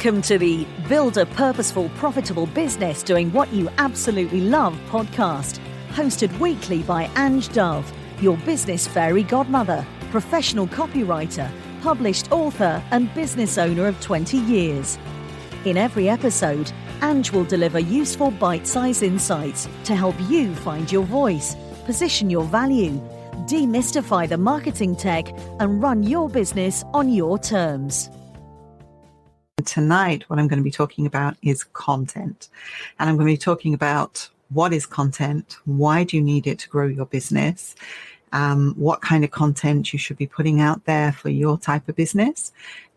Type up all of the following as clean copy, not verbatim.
Welcome to the Build a Purposeful, Profitable Business Doing What You Absolutely Love podcast, hosted weekly by Ange Dove, your business fairy godmother, professional copywriter, published author and business owner of 20 years. In every episode, Ange will deliver useful bite-sized insights to help you find your voice, position your value, demystify the marketing tech, and run your business on your terms. Tonight, what I'm going to be talking about is content. And I'm going to be talking about what is content, why do you need it to grow your business, what kind of content you should be putting out there for your type of business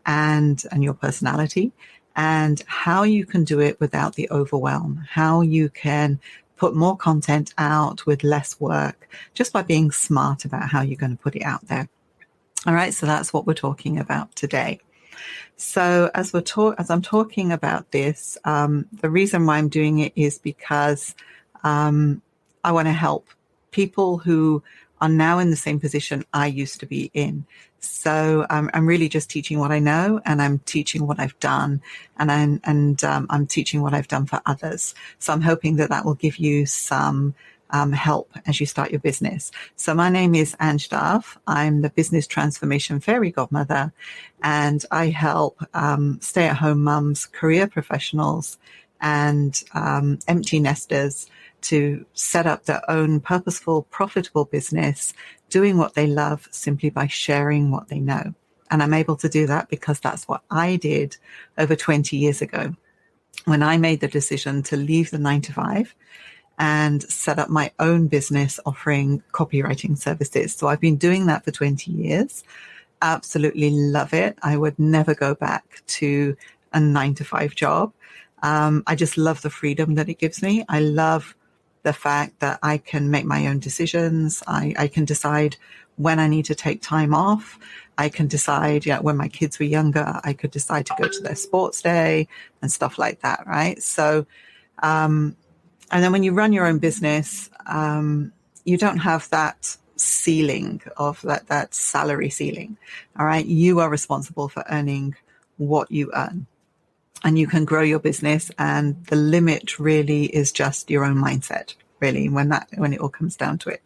and your personality, and how you can do it without the overwhelm, how you can put more content out with less work just by being smart about how you're going to put it out there. All right, so that's what we're talking about today. So as I'm talking about this, the reason why I'm doing it is because I want to help people who are now in the same position I used to be in. So I'm really just teaching what I know, and I'm teaching what I've done, and I'm teaching what I've done for others. So I'm hoping that will give you some help as you start your business. So my name is Ange Dove. I'm the business transformation fairy godmother, and I help stay-at-home mums, career professionals, and empty nesters to set up their own purposeful, profitable business, doing what they love simply by sharing what they know. And I'm able to do that because that's what I did over 20 years ago when I made the decision to leave the 9-to-5 and set up my own business offering copywriting services. So I've been doing that for 20 years. Absolutely love it. I would never go back to a 9-to-5 job. I just love the freedom that it gives me. I love the fact that I can make my own decisions. I can decide when I need to take time off. I can decide, when my kids were younger, I could decide to go to their sports day and stuff like that, right? So, and then when you run your own business, you don't have that ceiling of that salary ceiling. All right. You are responsible for earning what you earn, and you can grow your business. And the limit really is just your own mindset, really, when it all comes down to it.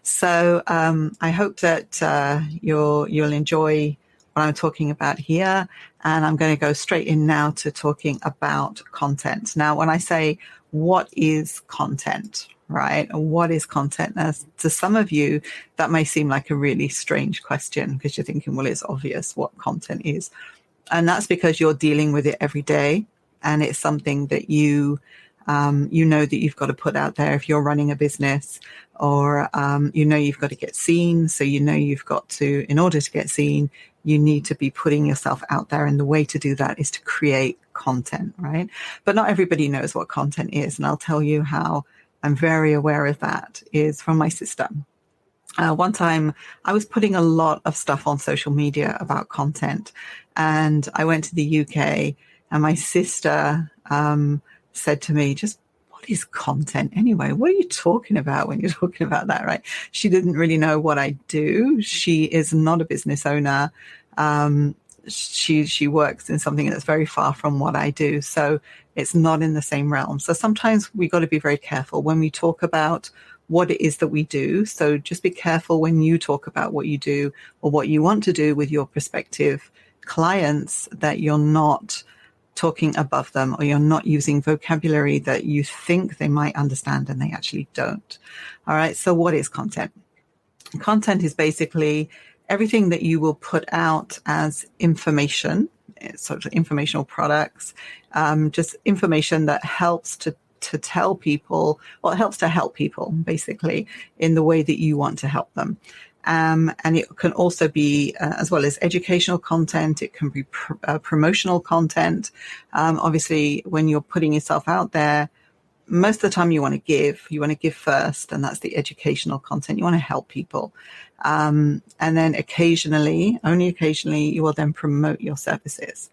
So I hope that you'll enjoy what I'm talking about here. And I'm going to go straight in now to talking about content. Now, when I say what is content, right? What is content? Now, to some of you, that may seem like a really strange question because you're thinking, well, it's obvious what content is. And that's because you're dealing with it every day. And it's something that you know that you've got to put out there if you're running a business, or you've got to get seen. So you've got to, in order to get seen, you need to be putting yourself out there. And the way to do that is to create content, right? But not everybody knows what content is. And I'll tell you how I'm very aware of that is from my sister. One time I was putting a lot of stuff on social media about content, and I went to the UK, and my sister said to me, just what is content anyway? What are you talking about when you're talking about that, right? She didn't really know what I do. She is not a business owner. She works in something that's very far from what I do. So it's not in the same realm. So sometimes we got to be very careful when we talk about what it is that we do. So just be careful when you talk about what you do or what you want to do with your prospective clients, that you're not talking above them, or you're not using vocabulary that you think they might understand and they actually don't. All right. So what is content? Content is basically everything that you will put out as information, sort of informational products, just information that helps to tell people, or it helps to help people basically in the way that you want to help them. And it can also be, as well as educational content, it can be promotional content. Obviously, when you're putting yourself out there, most of the time you want to give first, and that's the educational content. You want to help people. And then occasionally, only occasionally, you will then promote your services.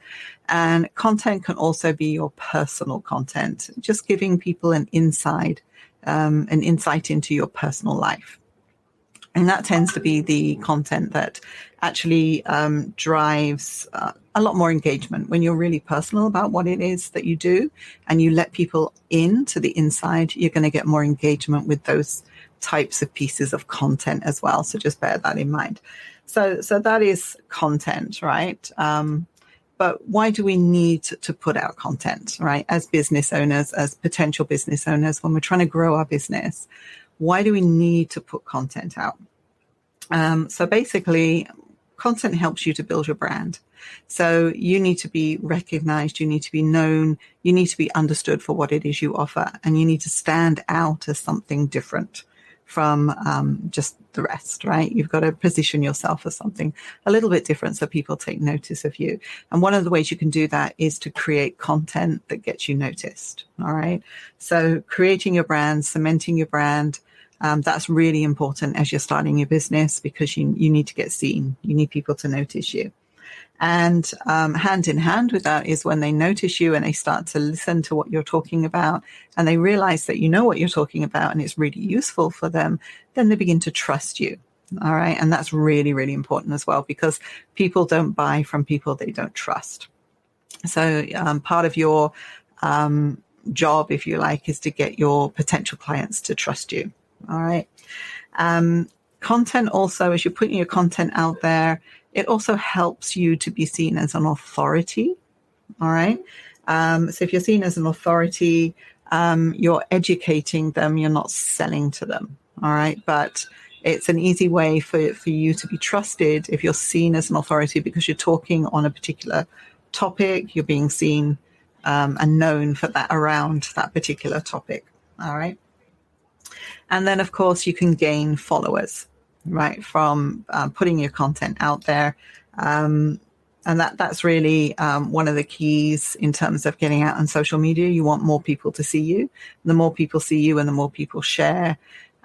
And content can also be your personal content, just giving people an insight into your personal life. And that tends to be the content that actually drives a lot more engagement. When you're really personal about what it is that you do and you let people into the inside, you're going to get more engagement with those types of pieces of content as well. So just bear that in mind. So that is content, right? But why do we need to put out content, right? As business owners, as potential business owners, when we're trying to grow our business, why do we need to put content out? So basically, content helps you to build your brand. So you need to be recognized, you need to be known, you need to be understood for what it is you offer, and you need to stand out as something different from just the rest, right? You've got to position yourself as something a little bit different so people take notice of you. And one of the ways you can do that is to create content that gets you noticed, all right? So creating your brand, cementing your brand, that's really important as you're starting your business, because you need to get seen. You need people to notice you. And hand in hand with that is when they notice you and they start to listen to what you're talking about and they realize that you know what you're talking about and it's really useful for them, then they begin to trust you. All right. And that's really, really important as well, because people don't buy from people they don't trust. So part of your job, if you like, is to get your potential clients to trust you. All right. Content also, as you're putting your content out there, it also helps you to be seen as an authority. All right. So if you're seen as an authority, you're educating them, you're not selling to them. All right. But it's an easy way for you to be trusted if you're seen as an authority, because you're talking on a particular topic, you're being seen and known for that around that particular topic. All right. And then, of course, you can gain followers, right, from putting your content out there. And that's really one of the keys in terms of getting out on social media. You want more people to see you. The more people see you and the more people share,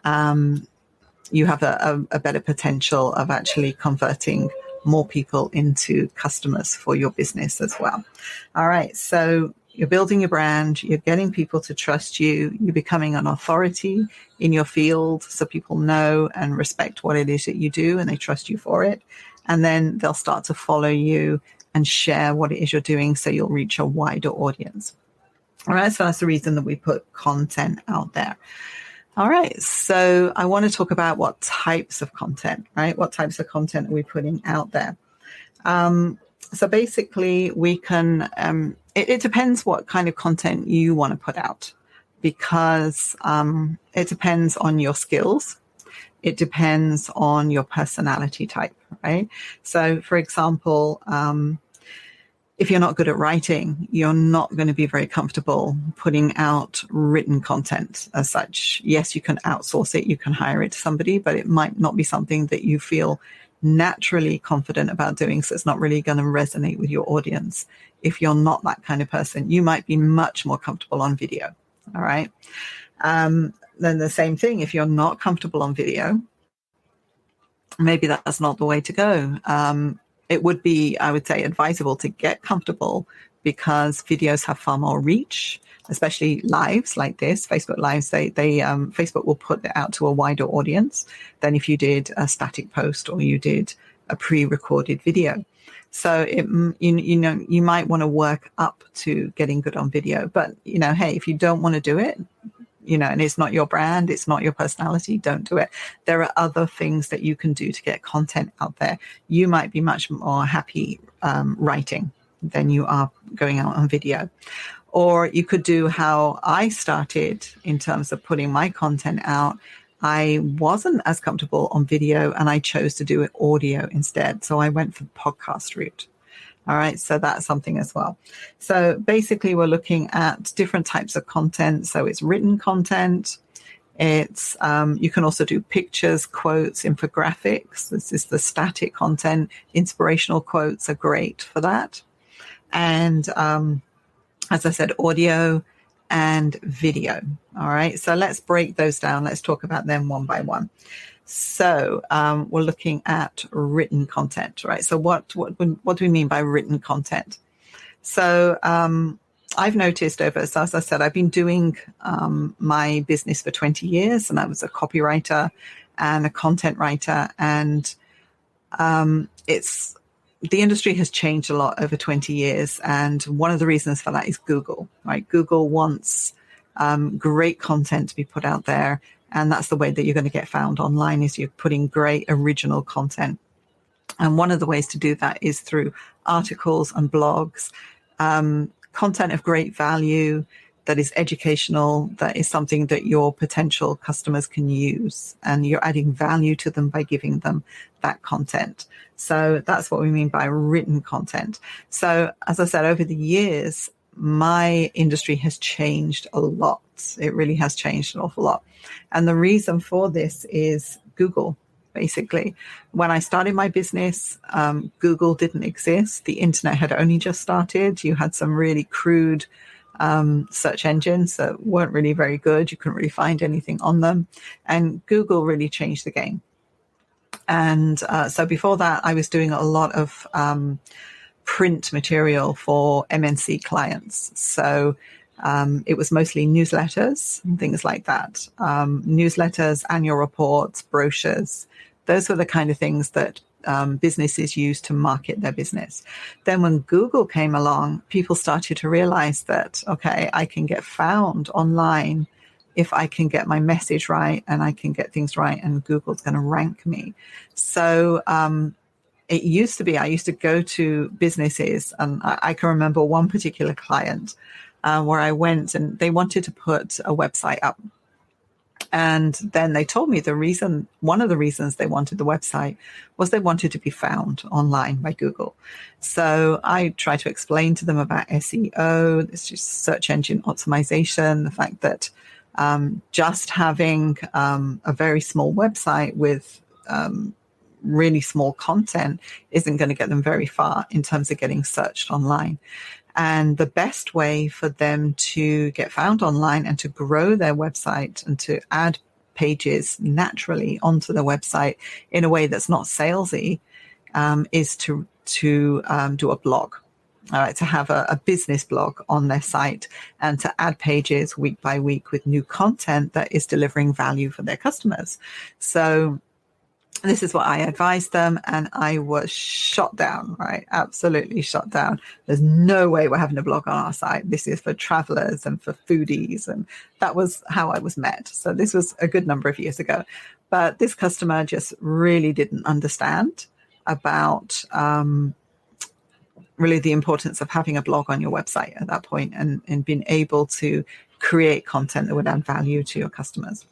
you have a better potential of actually converting more people into customers for your business as well. All right. So you're building your brand, you're getting people to trust you, you're becoming an authority in your field so people know and respect what it is that you do and they trust you for it. And then they'll start to follow you and share what it is you're doing so you'll reach a wider audience. All right, so that's the reason that we put content out there. All right, so I want to talk about what types of content, right? What types of content are we putting out there? So basically, we can, it depends what kind of content you want to put out, because it depends on your skills. It depends on your personality type, right? So, for example, if you're not good at writing, you're not going to be very comfortable putting out written content as such. Yes, you can outsource it, you can hire it to somebody, but it might not be something that you feel naturally confident about doing. So it's not really going to resonate with your audience. If you're not that kind of person, you might be much more comfortable on video. All right. Then the same thing, if you're not comfortable on video, maybe that's not the way to go. It would be, I would say, advisable to get comfortable, because videos have far more reach, especially lives like this, Facebook Lives. Facebook will put it out to a wider audience than if you did a static post or you did a pre-recorded video. So you might want to work up to getting good on video, but hey, if you don't want to do it, and it's not your brand, it's not your personality, don't do it. There are other things that you can do to get content out there. You might be much more happy writing than you are going out on video. Or you could do how I started in terms of putting my content out. I wasn't as comfortable on video and I chose to do it audio instead. So I went for the podcast route. All right. So that's something as well. So basically we're looking at different types of content. So it's written content. It's you can also do pictures, quotes, infographics. This is the static content. Inspirational quotes are great for that. And as I said, audio and video. All right. So let's break those down. Let's talk about them one by one. So we're looking at written content, right? So what do we mean by written content? So I've noticed so as I said, I've been doing my business for 20 years and I was a copywriter. and a content writer. And the industry has changed a lot over 20 years. And one of the reasons for that is Google, right? Google wants great content to be put out there. And that's the way that you're going to get found online, is you're putting great original content. And one of the ways to do that is through articles and blogs, content of great value, that is educational, that is something that your potential customers can use, and you're adding value to them by giving them that content. So that's what we mean by written content. So as I said, over the years, my industry has changed a lot. It really has changed an awful lot. And the reason for this is Google. Basically, when I started my business, Google didn't exist. The internet had only just started. You had some really crude search engines that weren't really very good. You couldn't really find anything on them. And Google really changed the game. And so before that, I was doing a lot of print material for MNC clients. So it was mostly newsletters and things like that. Newsletters, annual reports, brochures. Those were the kind of things that businesses use to market their business. Then when Google came along, people started to realize that, okay, I can get found online if I can get my message right and I can get things right, and Google's going to rank me. So it used to be, I used to go to businesses, and I can remember one particular client where I went and they wanted to put a website up. And then they told me one of the reasons they wanted the website was they wanted to be found online by Google. So I tried to explain to them about SEO, this is search engine optimization, the fact that just having a very small website with really small content isn't going to get them very far in terms of getting searched online. And the best way for them to get found online and to grow their website and to add pages naturally onto the website in a way that's not salesy is to do a blog. All right, to have a business blog on their site and to add pages week by week with new content that is delivering value for their customers. So this is what I advised them, and I was shot down, right? Absolutely shot down. There's no way we're having a blog on our site. This is for travelers and for foodies. And that was how I was met. So this was a good number of years ago. But this customer just really didn't understand about really the importance of having a blog on your website at that point, and being able to create content that would add value to your customers.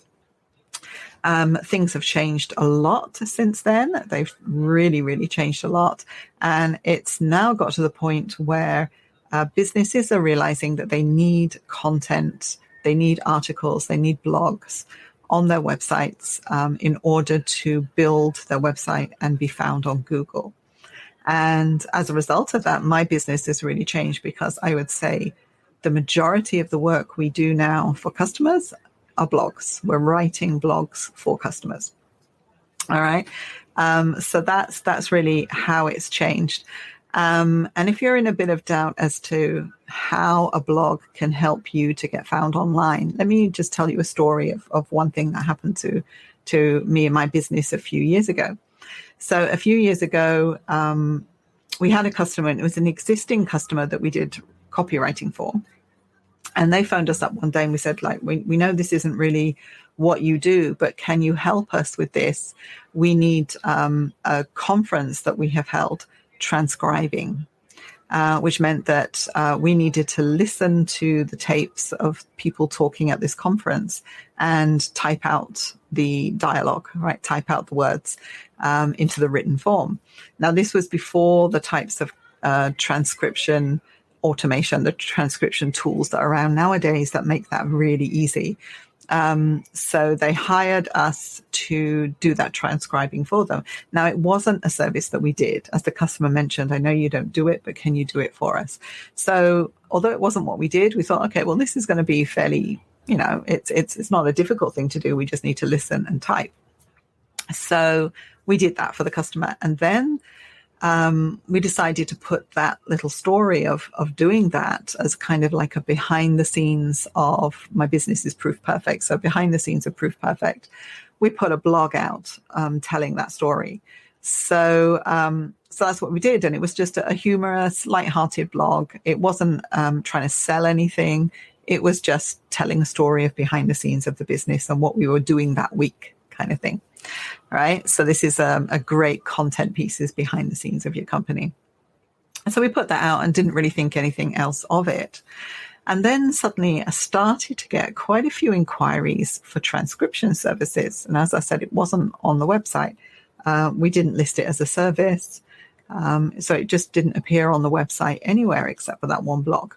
Things have changed a lot since then. They've really, really changed a lot. And it's now got to the point where businesses are realizing that they need content, they need articles, they need blogs on their websites in order to build their website and be found on Google. And as a result of that, my business has really changed, because I would say the majority of the work we do now for customers are blogs. We're writing blogs for customers. All right. So that's really how it's changed. And if you're in a bit of doubt as to how a blog can help you to get found online, let me just tell you a story of one thing that happened to me and my business a few years ago. So a few years ago, we had a customer, and it was an existing customer that we did copywriting for. And they phoned us up one day and we said, like, we know this isn't really what you do, but can you help us with this? We need a conference that we have held transcribing, which meant that we needed to listen to the tapes of people talking at this conference and type out the dialogue, right? Type out the words into the written form. Now, this was before the types of transcription automation, the transcription tools that are around nowadays that make that really easy. So they hired us to do that transcribing for them. Now, it wasn't a service that we did. As the customer mentioned, I know you don't do it, but can you do it for us? So although it wasn't what we did, we thought, okay, well, this is going to be fairly, it's not a difficult thing to do. We just need to listen and type. So we did that for the customer. And then we decided to put that little story of doing that as kind of like a behind the scenes of my business is Proof Perfect. So behind the scenes of Proof Perfect, we put a blog out telling that story. So that's what we did. And it was just a humorous, lighthearted blog. It wasn't trying to sell anything. It was just telling a story of behind the scenes of the business and what we were doing that week kind of thing. All right. So this is a great content pieces behind the scenes of your company. And so we put that out and didn't really think anything else of it. And then suddenly I started to get quite a few inquiries for transcription services. And as I said, it wasn't on the website. We didn't list it as a service. So it just didn't appear on the website anywhere except for that one blog.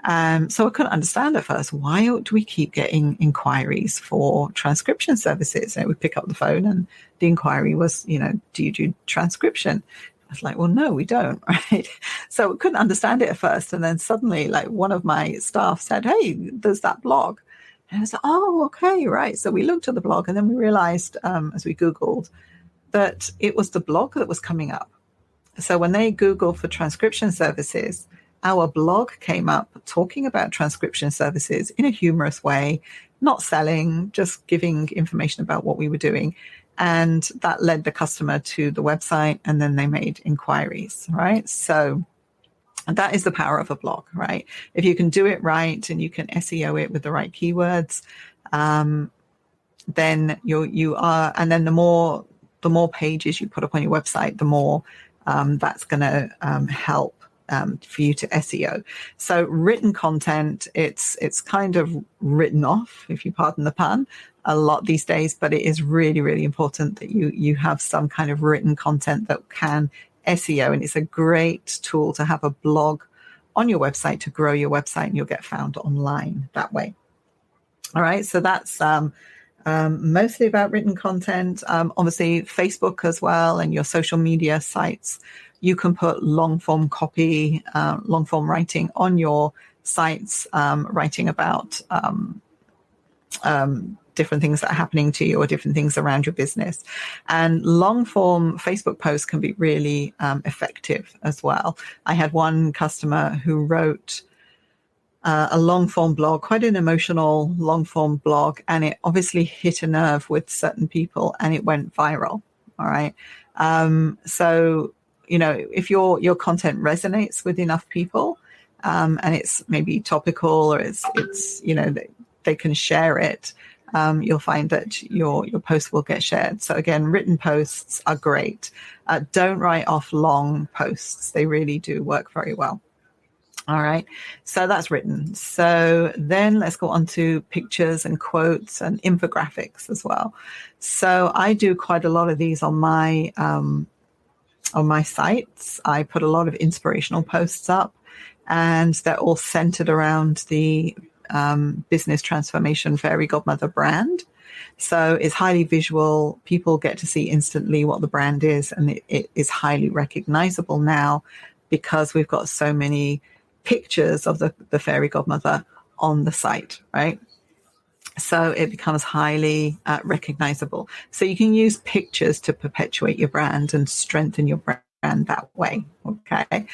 So I couldn't understand at first, why do we keep getting inquiries for transcription services? And we pick up the phone and the inquiry was, do you do transcription? I was like, well, no, we don't, right? So I couldn't understand it at first. And then suddenly, like, one of my staff said, hey, there's that blog. And I was like, oh, okay, right. So we looked at the blog and then we realized, as we Googled, that it was the blog that was coming up. So when they Googled for transcription services, our blog came up talking about transcription services in a humorous way, not selling, just giving information about what we were doing. And that led the customer to the website, and then they made inquiries, right? So that is the power of a blog, right? If you can do it right and you can SEO it with the right keywords, then you are, and then the more pages you put up on your website, the more that's going to help for you to SEO. So written content, it's kind of written off, if you pardon the pun, a lot these days, but it is really, really important that you have some kind of written content that can SEO. And it's a great tool to have a blog on your website to grow your website, and you'll get found online that way. All right. So that's mostly about written content. Obviously Facebook as well, and your social media sites. You can put long form copy, long form writing on your sites, writing about different things that are happening to you or different things around your business. And long form Facebook posts can be really effective as well. I had one customer who wrote a long form blog, quite an emotional long form blog, and it obviously hit a nerve with certain people and it went viral. All right. So, if your content resonates with enough people, and it's maybe topical, or it's they can share it, you'll find that your post will get shared. So again, written posts are great. Don't write off long posts. They really do work very well. All right. So that's written. So then let's go on to pictures and quotes and infographics as well. So I do quite a lot of these on my sites. I put a lot of inspirational posts up, and they're all centered around the business transformation fairy godmother brand. So it's highly visual. People get to see instantly what the brand is, and it is highly recognizable now because we've got so many pictures of the fairy godmother on the site, right? So it becomes highly recognizable. So you can use pictures to perpetuate your brand and strengthen your brand that way, okay?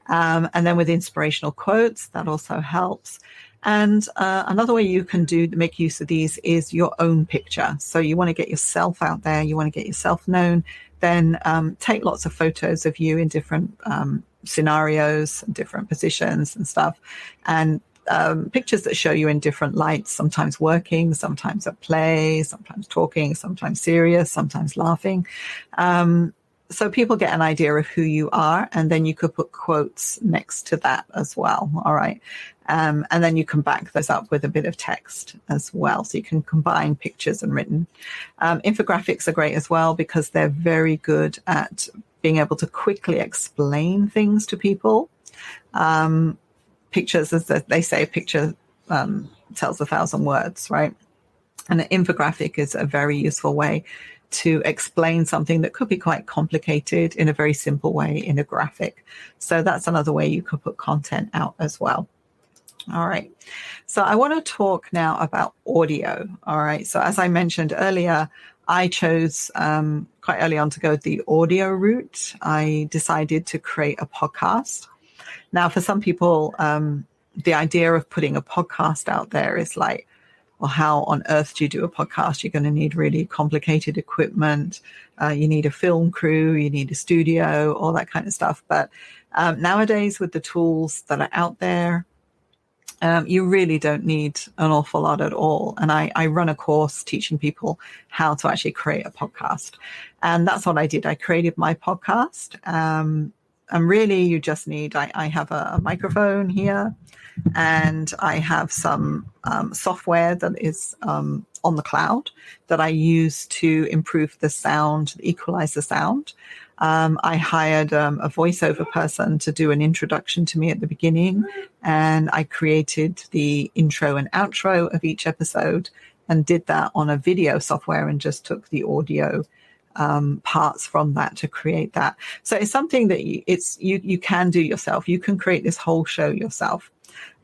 And then with inspirational quotes, that also helps. And another way you can make use of these is your own picture. So you want to get yourself out there, you want to get yourself known, then take lots of photos of you in different scenarios, different positions and stuff, and pictures that show you in different lights, sometimes working, sometimes at play, sometimes talking, sometimes serious, sometimes laughing. So people get an idea of who you are, and then you could put quotes next to that as well. All right. And then you can back those up with a bit of text as well. So you can combine pictures and written. Infographics are great as well because they're very good at being able to quickly explain things to people. Pictures, as they say, a picture tells 1,000 words, right? And an infographic is a very useful way to explain something that could be quite complicated in a very simple way in a graphic. So that's another way you could put content out as well. All right. So I want to talk now about audio. All right. So as I mentioned earlier, I chose quite early on to go the audio route. I decided to create a podcast. Now, for some people, the idea of putting a podcast out there is like, well, how on earth do you do a podcast? You're going to need really complicated equipment. You need a film crew, you need a studio, all that kind of stuff. But nowadays, with the tools that are out there, you really don't need an awful lot at all. And I run a course teaching people how to actually create a podcast. And that's what I did. I created my podcast. And really, you just need, I have a microphone here, and I have some software that is on the cloud that I use to improve the sound, equalize the sound. I hired a voiceover person to do an introduction to me at the beginning, and I created the intro and outro of each episode and did that on a video software and just took the audio parts from that to create that. So it's something that you can do yourself. You can create this whole show yourself,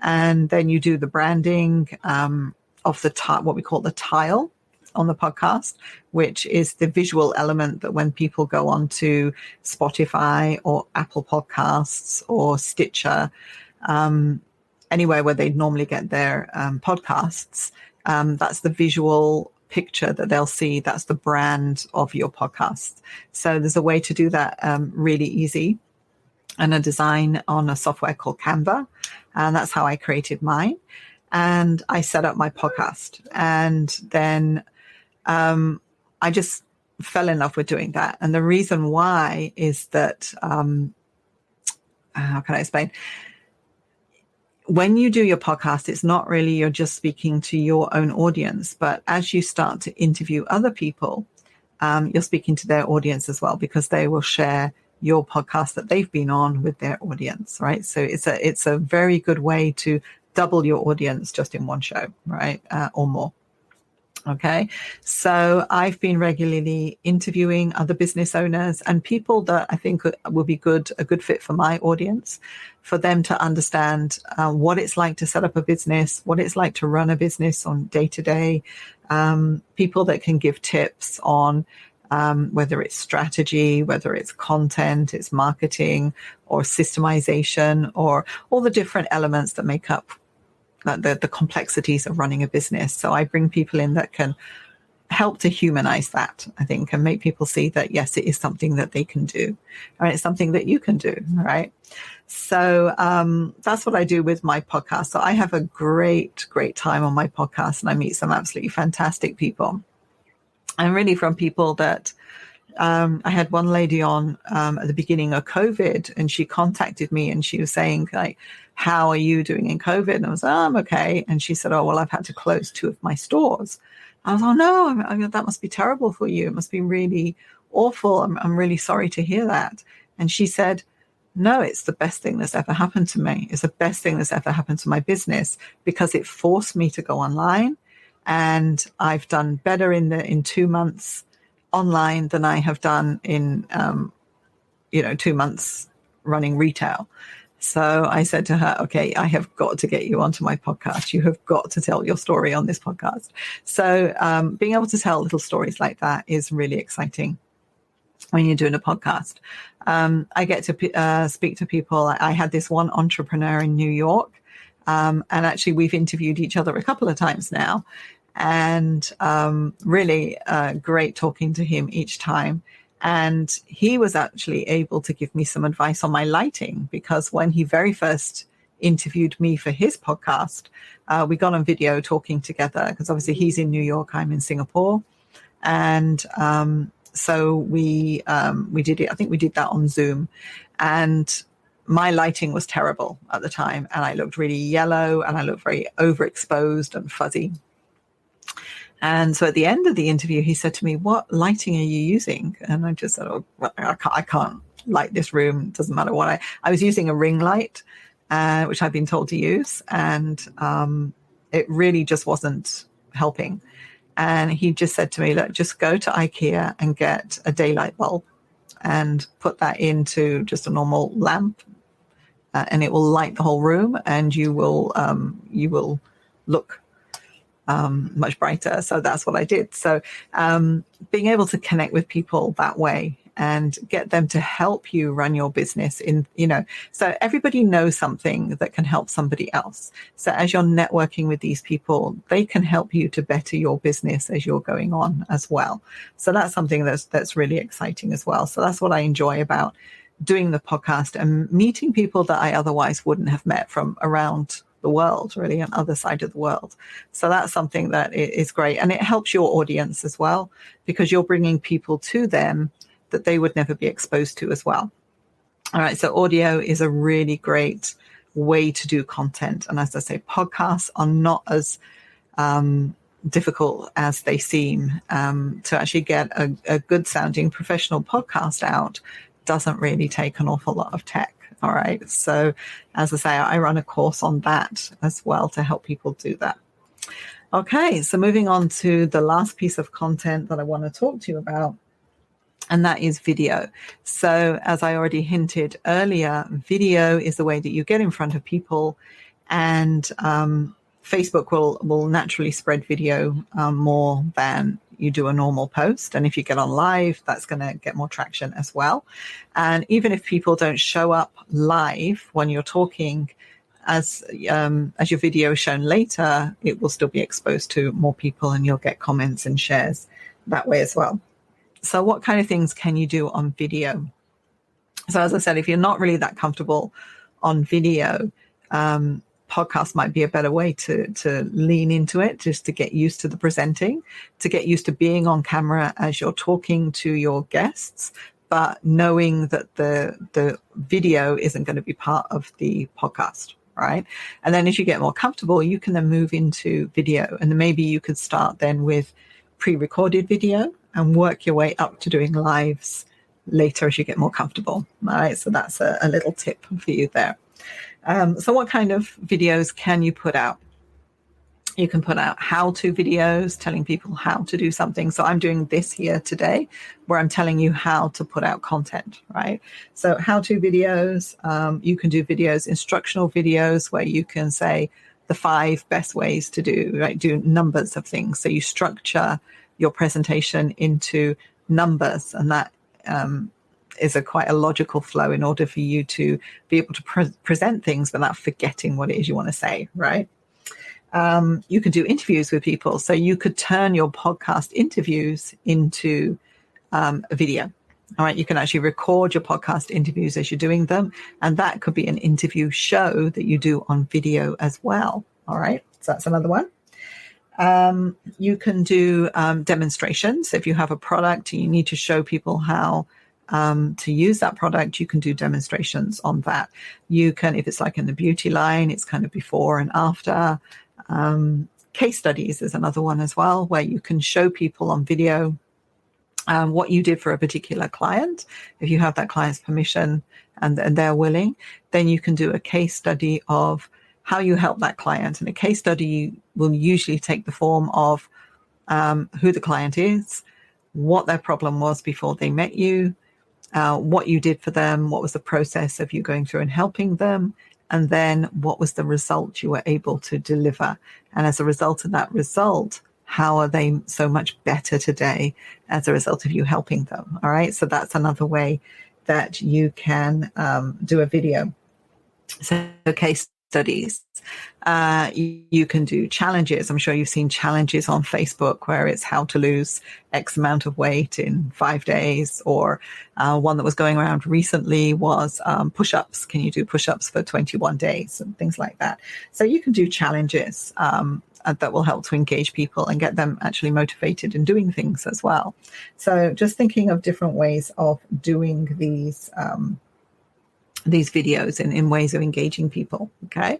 and then you do the branding of the what we call the tile on the podcast, which is the visual element that when people go on to Spotify or Apple Podcasts or Stitcher, anywhere where they normally get their podcasts, that's the visual picture that they'll see. That's the brand of your podcast. So there's a way to do that really easy, and a design on a software called Canva. And that's how I created mine. And I set up my podcast. And then I just fell in love with doing that. And the reason why is that, how can I explain? When you do your podcast, it's not really you're just speaking to your own audience, but as you start to interview other people, you're speaking to their audience as well, because they will share your podcast that they've been on with their audience, right? So it's a very good way to double your audience just in one show, right? Or more. Okay, so I've been regularly interviewing other business owners and people that I think will be a good fit for my audience, for them to understand what it's like to set up a business, what it's like to run a business on day to day, people that can give tips on whether it's strategy, whether it's content, it's marketing, or systemization, or all the different elements that make up the complexities of running a business. So I bring people in that can help to humanize that, I think, and make people see that, yes, it is something that they can do. All right, it's something that you can do. All right. So that's what I do with my podcast. So I have a great time on my podcast, and I meet some absolutely fantastic people. And really from people that I had one lady on at the beginning of COVID, and she contacted me and she was saying, like, how are you doing in COVID? And I was like, I'm okay. And she said, oh, well, I've had to close 2 of my stores. I was like, oh, no, I mean, that must be terrible for you. It must be really awful. I'm really sorry to hear that. And she said, no, it's the best thing that's ever happened to me. It's the best thing that's ever happened to my business, because it forced me to go online. And I've done better in 2 months online than I have done in, 2 months running retail. So I said to her, okay, I have got to get you onto my podcast. You have got to tell your story on this podcast. So being able to tell little stories like that is really exciting when you're doing a podcast. I get to speak to people. I had this one entrepreneur in New York, and actually we've interviewed each other a couple of times now, and really great talking to him each time. And he was actually able to give me some advice on my lighting, because when he very first interviewed me for his podcast, we got on video talking together, because obviously he's in New York, I'm in Singapore. And so we did it. I think we did that on Zoom, and my lighting was terrible at the time, and I looked really yellow, and I looked very overexposed and fuzzy. And so at the end of the interview, he said to me, what lighting are you using? And I just said, oh, well, I can't light this room. It doesn't matter what I was using a ring light, which I've been told to use. And it really just wasn't helping. And he just said to me, look, just go to IKEA and get a daylight bulb and put that into just a normal lamp, and it will light the whole room, and you will look much brighter. So that's what I did. So being able to connect with people that way and get them to help you run your business so everybody knows something that can help somebody else. So as you're networking with these people, they can help you to better your business as you're going on as well. So that's something that's really exciting as well. So that's what I enjoy about doing the podcast and meeting people that I otherwise wouldn't have met from around the world, really, on the other side of the world. So that's something that is great. And it helps your audience as well, because you're bringing people to them that they would never be exposed to as well. All right. So audio is a really great way to do content. And as I say, podcasts are not as difficult as they seem. To actually get a good sounding professional podcast out doesn't really take an awful lot of tech. All right. So as I say, I run a course on that as well to help people do that. Okay. So moving on to the last piece of content that I want to talk to you about, and that is video. So as I already hinted earlier, video is the way that you get in front of people, and Facebook will naturally spread video more than you do a normal post. And if you get on live, that's going to get more traction as well. And even if people don't show up live when you're talking, as your video is shown later, it will still be exposed to more people, and you'll get comments and shares that way as well. So what kind of things can you do on video? So as I said, if you're not really that comfortable on video, podcast might be a better way to lean into it, just to get used to the presenting, to get used to being on camera as you're talking to your guests, but knowing that the video isn't going to be part of the podcast, right? And then as you get more comfortable, you can then move into video. And then maybe you could start then with pre-recorded video and work your way up to doing lives later as you get more comfortable. All right, so that's a little tip for you there. So what kind of videos can you put out? You can put out how-to videos telling people how to do something. So I'm doing this here today where I'm telling you how to put out content, right? So how-to videos, you can do videos, instructional videos where you can say the 5 best ways to do numbers of things. So you structure your presentation into numbers, and that is quite a logical flow in order for you to be able to present things without forgetting what it is you want to say, right? You can do interviews with people. So you could turn your podcast interviews into a video. All right. You can actually record your podcast interviews as you're doing them. And that could be an interview show that you do on video as well. All right. So that's another one. You can do demonstrations. If you have a product and you need to show people how to use that product, you can do demonstrations on that. You can, if it's like in the beauty line, it's kind of before and after. Case studies is another one as well, where you can show people on video what you did for a particular client. If you have that client's permission and they're willing, then you can do a case study of how you help that client. And a case study will usually take the form of who the client is, what their problem was before they met you, what you did for them, what was the process of you going through and helping them, and then what was the result you were able to deliver. And as a result of that result, how are they so much better today as a result of you helping them? All right. So that's another way that you can do a video. So case studies. You can do challenges. I'm sure you've seen challenges on Facebook where it's how to lose X amount of weight in 5 days, or one that was going around recently was push-ups. Can you do push-ups for 21 days and things like that? So you can do challenges that will help to engage people and get them actually motivated in doing things as well. So just thinking of different ways of doing these videos in ways of engaging people. Okay.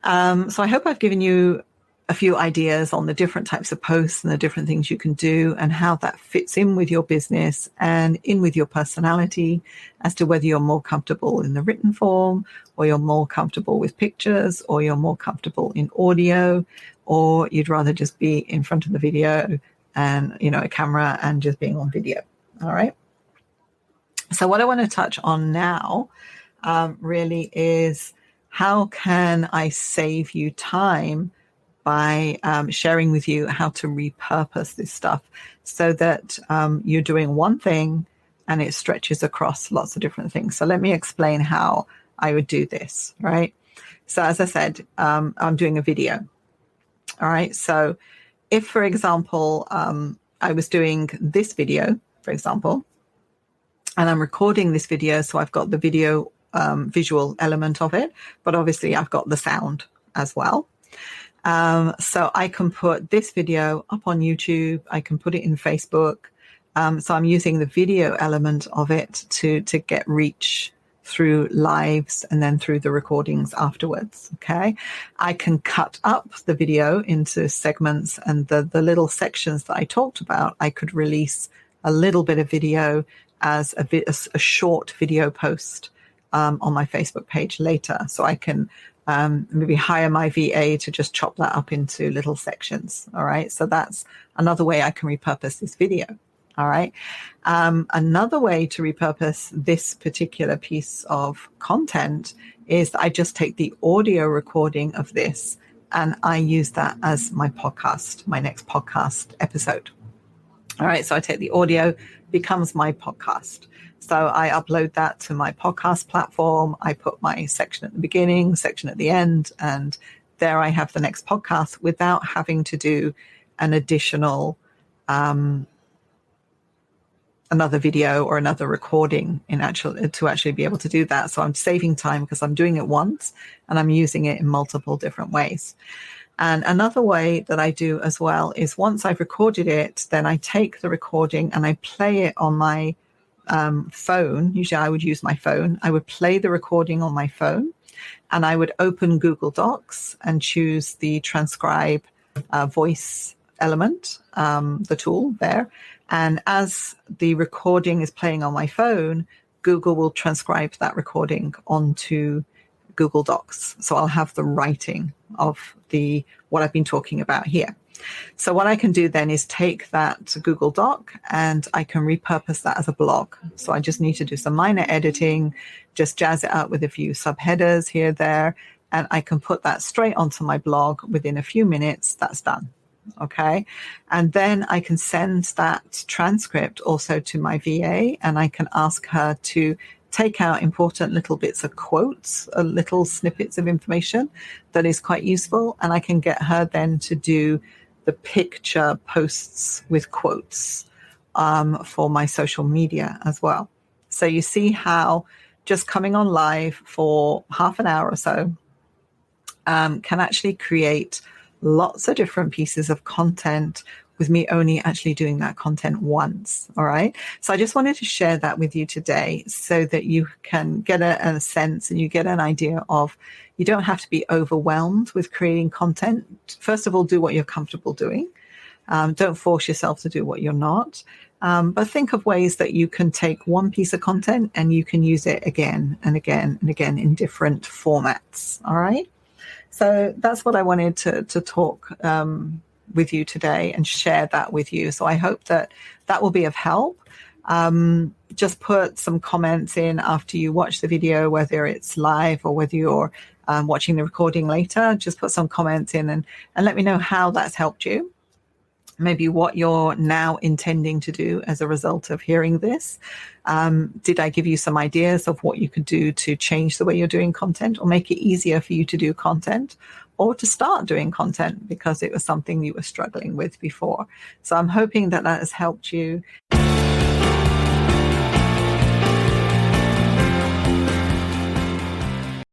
So I hope I've given you a few ideas on the different types of posts and the different things you can do and how that fits in with your business and in with your personality, as to whether you're more comfortable in the written form, or you're more comfortable with pictures, or you're more comfortable in audio, or you'd rather just be in front of the video and, a camera and just being on video. All right. So what I want to touch on now really is, how can I save you time by sharing with you how to repurpose this stuff so that you're doing one thing and it stretches across lots of different things. So let me explain how I would do this, right? So as I said, I'm doing a video. All right. So if, for example, I was doing this video, for example, and I'm recording this video, so I've got the video visual element of it, but obviously I've got the sound as well. So I can put this video up on YouTube. I can put it in Facebook. So I'm using the video element of it to get reach through lives and then through the recordings afterwards. Okay. I can cut up the video into segments, and the little sections that I talked about, I could release a little bit of video as a short video post on my Facebook page later. So I can maybe hire my VA to just chop that up into little sections. All right. So that's another way I can repurpose this video. All right. Another way to repurpose this particular piece of content is that I just take the audio recording of this and I use that as my podcast, my next podcast episode. All right. So I take the audio, becomes my podcast. So I upload that to my podcast platform. I put my section at the beginning, section at the end, and there I have the next podcast without having to do an additional another video or another recording to actually be able to do that. So I'm saving time because I'm doing it once and I'm using it in multiple different ways. And another way that I do as well is once I've recorded it, then I take the recording and I play it on my phone. Usually I would use my phone. I would play the recording on my phone and I would open Google Docs and choose the transcribe voice element, the tool there. And as the recording is playing on my phone, Google will transcribe that recording onto Google Docs. So I'll have the writing of what I've been talking about here. So what I can do then is take that Google Doc and I can repurpose that as a blog. So I just need to do some minor editing, just jazz it out with a few subheaders here, there, and I can put that straight onto my blog within a few minutes. That's done. Okay. And then I can send that transcript also to my VA and I can ask her to take out important little bits of quotes, little snippets of information that is quite useful. And I can get her then to do the picture posts with quotes for my social media as well. So you see how just coming on live for half an hour or so can actually create lots of different pieces of content with me only actually doing that content once. All right. So I just wanted to share that with you today so that you can get a sense and you get an idea of, you don't have to be overwhelmed with creating content. First of all, do what you're comfortable doing. Don't force yourself to do what you're not. But think of ways that you can take one piece of content and you can use it again and again and again in different formats. All right. So that's what I wanted to talk with you today and share that with you. So I hope that will be of help. Just put some comments in after you watch the video, whether it's live or whether you're watching the recording later. Just put some comments in and let me know how that's helped you. Maybe what you're now intending to do as a result of hearing this. Did I give you some ideas of what you could do to change the way you're doing content or make it easier for you to do content or to start doing content because it was something you were struggling with before? So I'm hoping that has helped you.